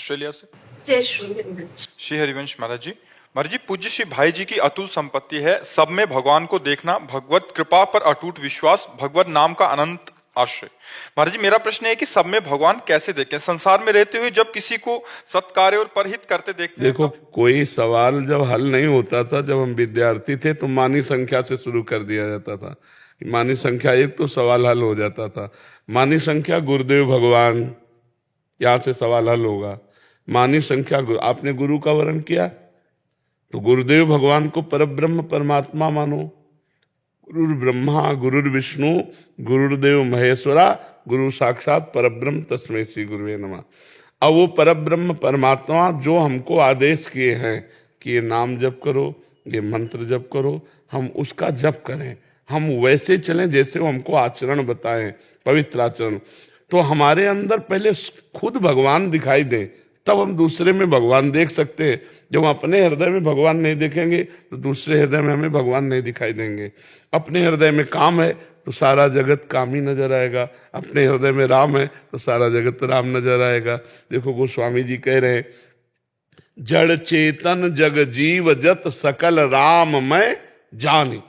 Australia से। जय श्री हरिवंश। श्री हरिवंश महाराज जी। महाराज जी, पूज्य श्री भाई जी की अतुल संपत्ति है सब में भगवान को देखना, भगवत कृपा पर अटूट विश्वास, भगवत नाम का अनंत आश्रय। महाराज जी, मेरा प्रश्न है कि सब में भगवान कैसे देखें? संसार में रहते हुए जब किसी को सत्कार्य और परहित करते देखते देखो, कोई सवाल जब हल नहीं होता था, जब हम विद्यार्थी थे तो मानी संख्या से शुरू कर दिया जाता था। मानी संख्या एक तो सवाल हल हो जाता था। मानी संख्या गुरुदेव भगवान, यहां से सवाल हल होगा। मानी संख्या आपने गुरु का वर्ण किया तो गुरुदेव भगवान को परब्रह्म परमात्मा मानो। गुरुर् ब्रह्मा गुरुर् विष्णु गुरुर्देव महेश्वरा गुरु साक्षात परब्रह्म तस्मै श्री गुरुवे नमः। अब वो परब्रह्म परमात्मा जो हमको आदेश किए हैं कि ये नाम जप करो, ये मंत्र जप करो, हम उसका जप करें, हम वैसे चलें जैसे वो हमको आचरण बताएं, पवित्र आचरण। तो हमारे अंदर पहले खुद भगवान दिखाई दे, तब हम दूसरे में भगवान देख सकते हैं। जब हम अपने हृदय में भगवान नहीं देखेंगे तो दूसरे हृदय में हमें भगवान नहीं दिखाई देंगे। अपने हृदय में काम है तो सारा जगत काम ही नजर आएगा, अपने हृदय में राम है तो सारा जगत राम नजर आएगा। देखो गोस्वामी जी कह रहे हैं, जड़ चेतन जग जीव जत सकल राम मैं जानी,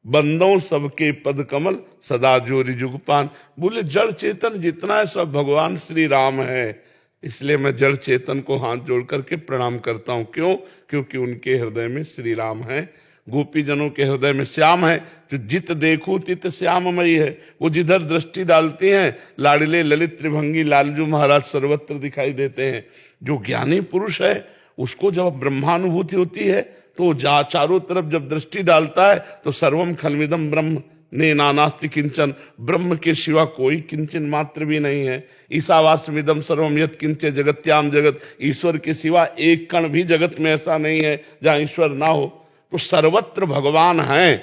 बंदों सबके पद कमल सदा जोरी जुगपान। बोले जड़ चेतन जितना है सब भगवान श्री राम है, इसलिए मैं जड़ चेतन को हाथ जोड़ करके प्रणाम करता हूं। क्यों? क्योंकि उनके हृदय में श्री राम है। गोपी जनों के हृदय में श्याम है, तो जित देखो तित श्याममयी है। वो जिधर दृष्टि डालती हैं लाडले ललित त्रिभंगी लालजू महाराज सर्वत्र दिखाई देते हैं। जो ज्ञानी पुरुष है उसको जब ब्रह्मानुभूति होती है तो चारों तरफ जब दृष्टि डालता है तो सर्वम खलमिदम ब्रह्म ने नानास्ति किंचन, ब्रह्म के सिवा कोई किंचन मात्र भी नहीं है। ईशावास्यमिदम सर्वम यत् किंचे जगत्याम जगत, ईश्वर के सिवा एक कण भी जगत में ऐसा नहीं है जहां ईश्वर ना हो। तो सर्वत्र भगवान है,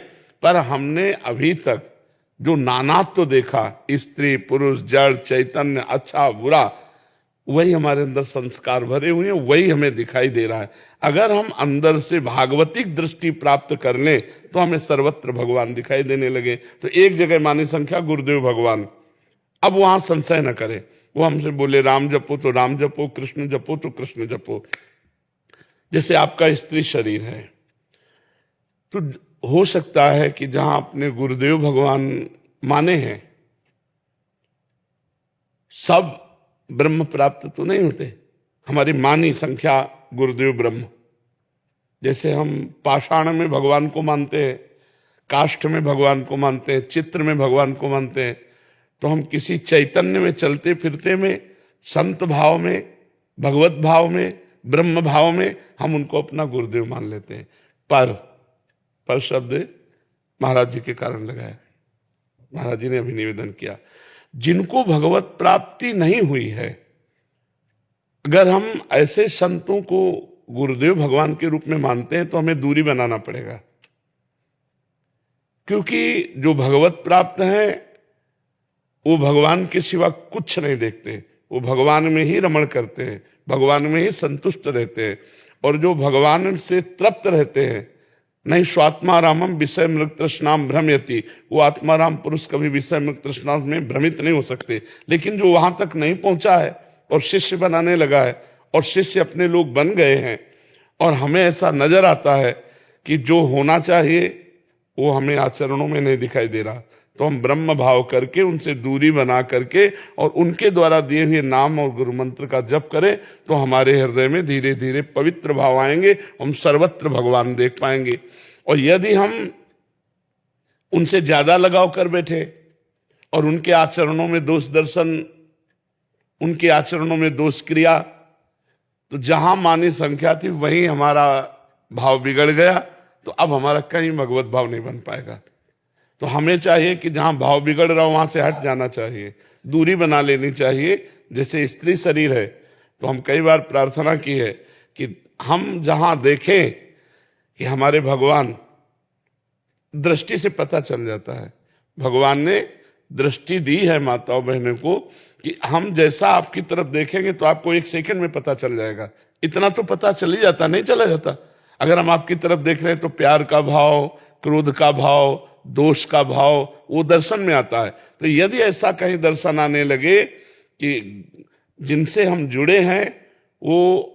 पर हमने अभी तक जो नानात्व देखा, स्त्री पुरुष जड़ चैतन्य अच्छा बुरा, वही हमारे अंदर संस्कार भरे हुए हैं, वही हमें दिखाई दे रहा है। अगर हम अंदर से भागवतिक दृष्टि प्राप्त कर लें तो हमें सर्वत्र भगवान दिखाई देने लगे। तो एक जगह मानी संख्या गुरुदेव भगवान, अब वहां संशय न करें। वो हमसे बोले राम जपो तो राम जपो, कृष्ण जपो तो कृष्ण जपो। जैसे आपका स्त्री शरीर है तो हो सकता है कि जहां अपने गुरुदेव भगवान माने हैं सब ब्रह्म प्राप्त तो नहीं होते। हमारी मानी संख्या गुरुदेव ब्रह्म, जैसे हम पाषाण में भगवान को मानते हैं, काष्ठ में भगवान को मानते हैं, चित्र में भगवान को मानते हैं, तो हम किसी चैतन्य में चलते फिरते में, संत भाव में, भगवत भाव में, ब्रह्म भाव में हम उनको अपना गुरुदेव मान लेते हैं। पर शब्द महाराज जी के कारण लगाया। महाराज जी ने अभी निवेदन किया, जिनको भगवत प्राप्ति नहीं हुई है, अगर हम ऐसे संतों को गुरुदेव भगवान के रूप में मानते हैं तो हमें दूरी बनाना पड़ेगा। क्योंकि जो भगवत प्राप्त हैं वो भगवान के सिवा कुछ नहीं देखते, वो भगवान में ही रमण करते हैं, भगवान में ही संतुष्ट रहते हैं। और जो भगवान से तृप्त रहते हैं, नहीं स्वात्मा रामम विषय मृग तृष्णाम भ्रमयति, वो आत्माराम पुरुष कभी विषय मृग तृष्णा में भ्रमित नहीं हो सकते। लेकिन जो वहां तक नहीं पहुंचा है और शिष्य बनाने लगा है और शिष्य अपने लोग बन गए हैं, और हमें ऐसा नजर आता है कि जो होना चाहिए वो हमें आचरणों में नहीं दिखाई दे रहा, तो हम ब्रह्म भाव करके उनसे दूरी बना करके और उनके द्वारा दिए हुए नाम और गुरु मंत्र का जप करें तो हमारे हृदय में धीरे धीरे पवित्र भाव आएंगे, हम सर्वत्र भगवान देख पाएंगे। और यदि हम उनसे ज्यादा लगाव कर बैठे और उनके आचरणों में दोष दर्शन, उनके आचरणों में दोष क्रिया, तो जहां मानी संख्या थी वहीं हमारा भाव बिगड़ गया, तो अब हमारा कहीं भगवत भाव नहीं बन पाएगा। तो हमें चाहिए कि जहां भाव बिगड़ रहा हो वहां से हट जाना चाहिए, दूरी बना लेनी चाहिए। जैसे स्त्री शरीर है तो हम कई बार प्रार्थना की है कि हम जहां देखें कि हमारे भगवान, दृष्टि से पता चल जाता है, भगवान ने दृष्टि दी है माताओं बहनों को कि हम जैसा आपकी तरफ देखेंगे तो आपको एक सेकंड में पता चल जाएगा। इतना तो पता चल ही जाता, नहीं चला जाता। अगर हम आपकी तरफ देख रहे हैं तो प्यार का भाव, क्रोध का भाव, दोष का भाव वो दर्शन में आता है। तो यदि ऐसा कहीं दर्शन आने लगे कि जिनसे हम जुड़े हैं वो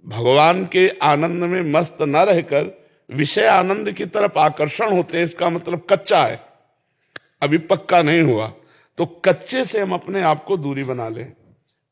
भगवान के आनंद में मस्त न रहकर विषय आनंद की तरफ आकर्षण होते हैं, इसका मतलब कच्चा है, अभी पक्का नहीं हुआ। तो कच्चे से हम अपने आप को दूरी बना लें,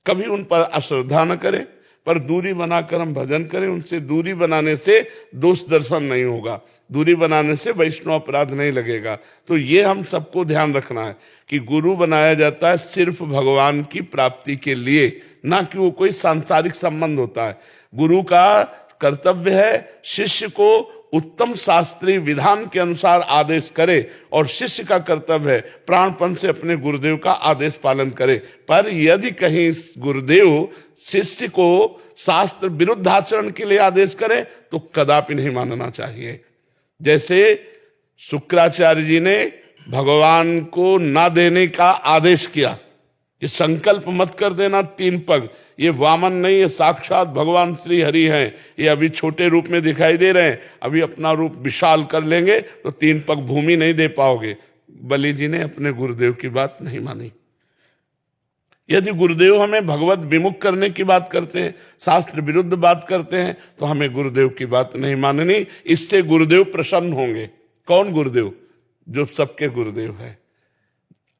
कभी उन पर अश्रद्धा न करें, पर दूरी बनाकर हम भजन करें। उनसे दूरी बनाने से दोष दर्शन नहीं होगा, दूरी बनाने से वैष्णव अपराध नहीं लगेगा। तो ये हम सबको ध्यान रखना है कि गुरु बनाया जाता है सिर्फ भगवान की प्राप्ति के लिए, ना कि वो कोई सांसारिक संबंध होता है। गुरु का कर्तव्य है शिष्य को उत्तम शास्त्रीय विधान के अनुसार आदेश करे, और शिष्य का कर्तव्य है प्राणपण से अपने गुरुदेव का आदेश पालन करे। पर यदि कहीं गुरुदेव शिष्य को शास्त्र विरुद्ध आचरण के लिए आदेश करे तो कदापि नहीं मानना चाहिए। जैसे शुक्राचार्य जी ने भगवान को ना देने का आदेश किया कि संकल्प मत कर देना 3 पग, ये वामन नहीं, ये साक्षात भगवान श्री हरि हैं, ये अभी छोटे रूप में दिखाई दे रहे हैं, अभी अपना रूप विशाल कर लेंगे तो 3 पग भूमि नहीं दे पाओगे। बलि जी ने अपने गुरुदेव की बात नहीं मानी। यदि गुरुदेव हमें भगवत विमुख करने की बात करते हैं, शास्त्र विरुद्ध बात करते हैं, तो हमें गुरुदेव की बात नहीं माननी। इससे गुरुदेव प्रसन्न होंगे। कौन गुरुदेव? जो सबके गुरुदेव है।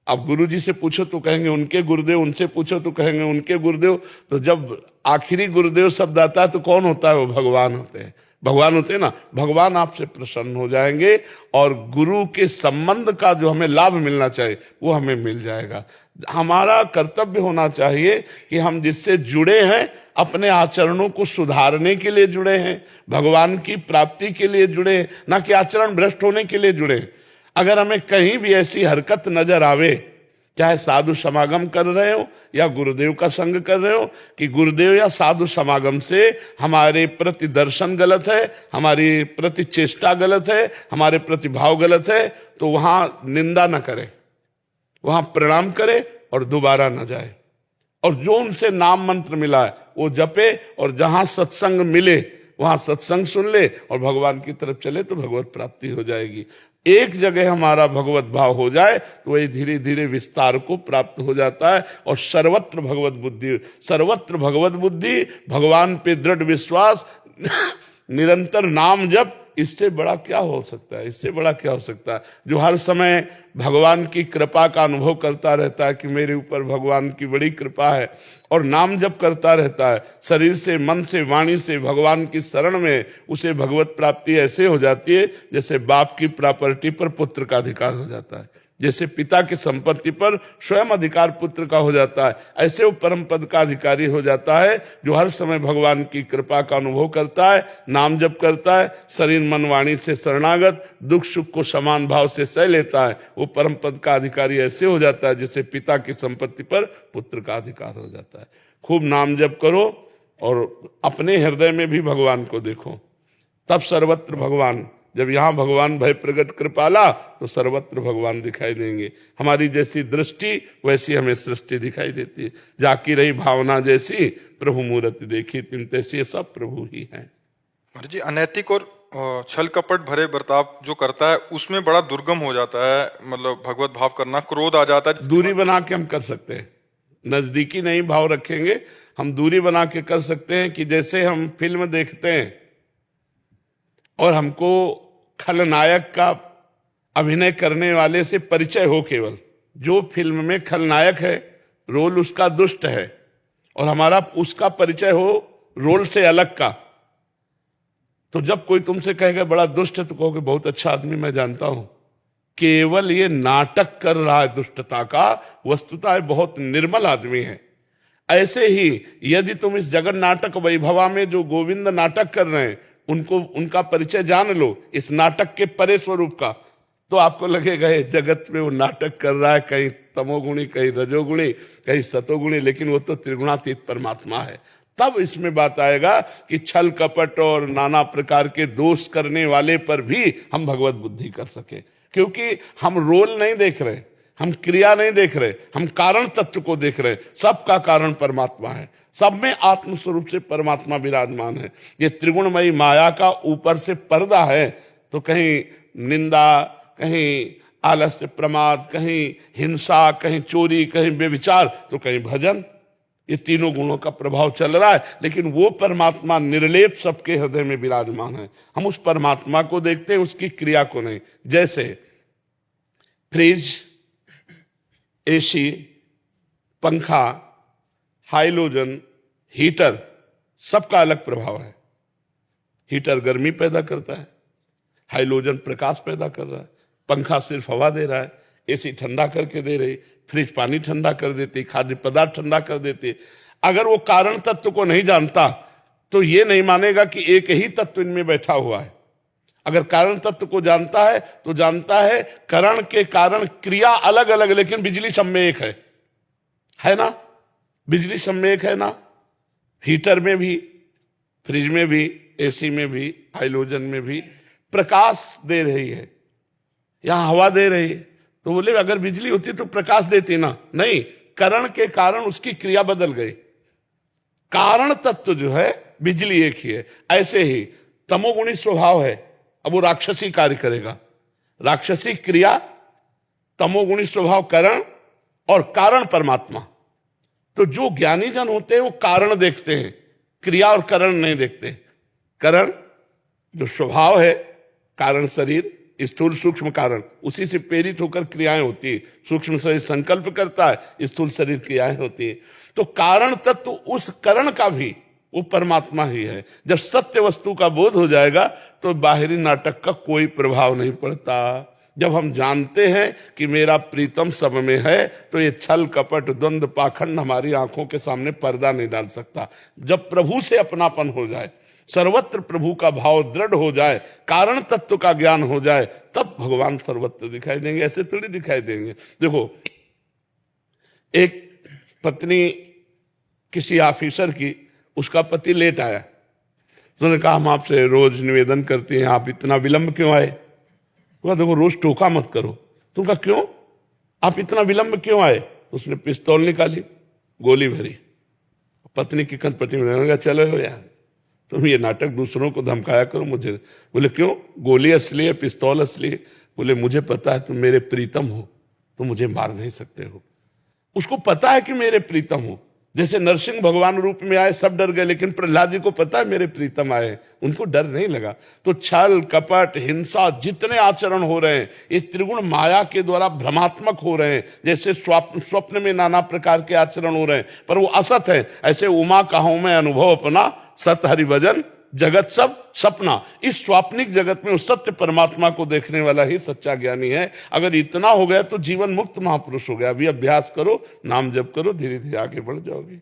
अब गुरु जी से पूछो तो कहेंगे उनके गुरुदेव, उनसे पूछो तो कहेंगे उनके गुरुदेव। तो जब आखिरी गुरुदेव शब्द आता है तो कौन होता है? वो भगवान होते हैं। भगवान होते हैं ना, भगवान आपसे प्रसन्न हो जाएंगे और गुरु के संबंध का जो हमें लाभ मिलना चाहिए वो हमें मिल जाएगा। हमारा कर्तव्य होना चाहिए कि हम जिससे जुड़े हैं अपने आचरणों को सुधारने के लिए जुड़े हैं, भगवान की प्राप्ति के लिए जुड़े हैं, ना कि आचरण भ्रष्ट होने के लिए जुड़े हैं। अगर हमें कहीं भी ऐसी हरकत नजर आवे, चाहे साधु समागम कर रहे हो या गुरुदेव का संग कर रहे हो, कि गुरुदेव या साधु समागम से हमारे प्रति दर्शन गलत है, हमारी प्रति चेष्टा गलत है, हमारे प्रति भाव गलत है, तो वहां निंदा न करे, वहां प्रणाम करे और दोबारा न जाए। और जो उनसे नाम मंत्र मिला है वो जपे, और जहां सत्संग मिले वहां सत्संग सुन ले और भगवान की तरफ चले तो भगवत प्राप्ति हो जाएगी। एक जगह हमारा भगवत भाव हो जाए तो वही धीरे धीरे विस्तार को प्राप्त हो जाता है। और सर्वत्र भगवत बुद्धि, सर्वत्र भगवत बुद्धि, भगवान पे दृढ़ विश्वास, निरंतर नाम जप, इससे बड़ा क्या हो सकता है? इससे बड़ा क्या हो सकता है? जो हर समय भगवान की कृपा का अनुभव करता रहता है कि मेरे ऊपर भगवान की बड़ी कृपा है, और नाम जप करता रहता है शरीर से, मन से, वाणी से भगवान की शरण में, उसे भगवत प्राप्ति ऐसे हो जाती है जैसे बाप की प्रॉपर्टी पर पुत्र का अधिकार हो जाता है, जैसे पिता की संपत्ति पर स्वयं अधिकार पुत्र का हो जाता है। ऐसे वो परम पद का अधिकारी हो जाता है जो हर समय भगवान की कृपा का अनुभव करता है, नाम जप करता है, शरीर मन वाणी से शरणागत, दुख सुख को समान भाव से सह लेता है। वो परम पद का अधिकारी ऐसे हो जाता है जैसे पिता की संपत्ति पर पुत्र का अधिकार हो जाता है। खूब नाम जप करो और अपने हृदय में भी भगवान को देखो, तब सर्वत्र भगवान। जब यहाँ भगवान भय प्रगट कृपाला तो सर्वत्र भगवान दिखाई देंगे। हमारी जैसी दृष्टि वैसी हमें सृष्टि दिखाई देती है। जाकी रही भावना जैसी प्रभु मूर्ति देखी तिन तैसी, सब प्रभु ही हैं। महाराज जी, अनैतिक और छल कपट भरे बर्ताव जो करता है उसमें बड़ा दुर्गम हो जाता है, मतलब भगवत भाव करना, क्रोध आ जाता है। दूरी बना के हम कर सकते हैं, नजदीकी नहीं भाव रखेंगे, हम दूरी बना के कर सकते हैं। कि जैसे हम फिल्म देखते हैं और हमको खलनायक का अभिनय करने वाले से परिचय हो, केवल जो फिल्म में खलनायक है रोल उसका दुष्ट है और हमारा उसका परिचय हो रोल से अलग का, तो जब कोई तुमसे कहेगा बड़ा दुष्ट है तो कहोगे बहुत अच्छा आदमी मैं जानता हूं, केवल ये नाटक कर रहा है दुष्टता का, वस्तुतः बहुत निर्मल आदमी है। ऐसे ही यदि तुम इस जगन नाटक वैभवा में जो गोविंद नाटक कर रहे हैं उनको, उनका परिचय जान लो इस नाटक के परे स्वरूप का, तो आपको लगेगा ये जगत में वो नाटक कर रहा है, कहीं तमोगुणी, कहीं रजोगुणी, कहीं सतोगुणी, लेकिन वो तो त्रिगुणातीत परमात्मा है। तब इसमें बात आएगा कि छल कपट और नाना प्रकार के दोष करने वाले पर भी हम भगवत बुद्धि कर सके, क्योंकि हम रोल नहीं देख रहे, हम क्रिया नहीं देख रहे, हम कारण तत्व को देख रहे। सबका कारण परमात्मा है, सब में आत्म स्वरूप से परमात्मा विराजमान है। ये त्रिगुणमयी माया का ऊपर से पर्दा है, तो कहीं निंदा, कहीं आलस्य प्रमाद, कहीं हिंसा, कहीं चोरी, कहीं व्यभिचार, तो कहीं भजन, ये तीनों गुणों का प्रभाव चल रहा है, लेकिन वो परमात्मा निर्लेप सबके हृदय में विराजमान है। हम उस परमात्मा को देखते हैं, उसकी क्रिया को नहीं। जैसे फ्रिज, एसी, पंखा, हाइलोजन, हीटर, सबका अलग प्रभाव है। हीटर गर्मी पैदा करता है, हाइलोजन प्रकाश पैदा कर रहा है, पंखा सिर्फ हवा दे रहा है, एसी ठंडा करके दे रही, फ्रिज पानी ठंडा कर देती, खाद्य पदार्थ ठंडा कर देती। अगर वो कारण तत्व को नहीं जानता तो ये नहीं मानेगा कि एक ही तत्व इनमें बैठा हुआ है। अगर कारण तत्व को जानता है तो जानता है करण के कारण क्रिया अलग अलग, लेकिन बिजली सब में एक है ना? बिजली सब में एक है ना? हीटर में भी, फ्रिज में भी, एसी में भी, हाइलोजन में भी प्रकाश दे रही है, यहां हवा दे रही है। तो बोले अगर बिजली होती तो प्रकाश देती ना? नहीं, करण के कारण उसकी क्रिया बदल गई। कारण तत्व जो है बिजली एक ही है। ऐसे ही तमोगुणी स्वभाव है, अब वो राक्षसी कार्य करेगा, राक्षसी क्रिया, तमोगुणी स्वभाव करण, और कारण परमात्मा। तो जो ज्ञानी जन होते हैं वो कारण देखते हैं, क्रिया और करण नहीं देखते। करण जो स्वभाव है, कारण शरीर, स्थूल सूक्ष्म कारण, उसी से प्रेरित होकर क्रियाएं होती है। सूक्ष्म शरीर संकल्प करता है, स्थूल शरीर क्रियाएं होती है। तो कारण तत्व उस करण का भी वो परमात्मा ही है। जब सत्य वस्तु का बोध हो जाएगा तो बाहरी नाटक का कोई प्रभाव नहीं पड़ता। जब हम जानते हैं कि मेरा प्रीतम सब में है तो ये छल कपट द्वंद्व पाखंड हमारी आंखों के सामने पर्दा नहीं डाल सकता। जब प्रभु से अपनापन हो जाए, सर्वत्र प्रभु का भाव दृढ़ हो जाए, कारण तत्व का ज्ञान हो जाए, तब भगवान सर्वत्र दिखाई देंगे, ऐसे थोड़ी दिखाई देंगे। देखो, एक पत्नी किसी ऑफिसर की, उसका पति लेट आया, उन्होंने कहा हम आपसे रोज निवेदन करते हैं, आप इतना विलंब क्यों आए? तो देखो रोज टोका मत करो। तुम कहा क्यों, आप इतना विलंब क्यों आए? उसने पिस्तौल निकाली, गोली भरी, पत्नी की कंठपट्टी में, चलो यार तुम ये नाटक दूसरों को धमकाया करो मुझे। बोले क्यों, गोली असली है, पिस्तौल असली है? बोले मुझे पता है तुम मेरे प्रीतम हो, तुम मुझे मार नहीं सकते हो। उसको पता है कि मेरे प्रीतम हो। जैसे नरसिंह भगवान रूप में आए, सब डर गए, लेकिन प्रहलाद जी को पता है मेरे प्रीतम आए, उनको डर नहीं लगा। तो छल कपट हिंसा जितने आचरण हो रहे हैं, ये त्रिगुण माया के द्वारा भ्रमात्मक हो रहे हैं। जैसे स्वप्न में नाना प्रकार के आचरण हो रहे हैं, पर वो असत है। ऐसे उमा कहूं मैं अनुभव अपना, सत हरि भजन जगत सब सपना। इस स्वाप्निक जगत में उस सत्य परमात्मा को देखने वाला ही सच्चा ज्ञानी है। अगर इतना हो गया तो जीवन मुक्त महापुरुष हो गया। अभी अभ्यास करो, नाम जप करो, धीरे धीरे आगे बढ़ जाओगे।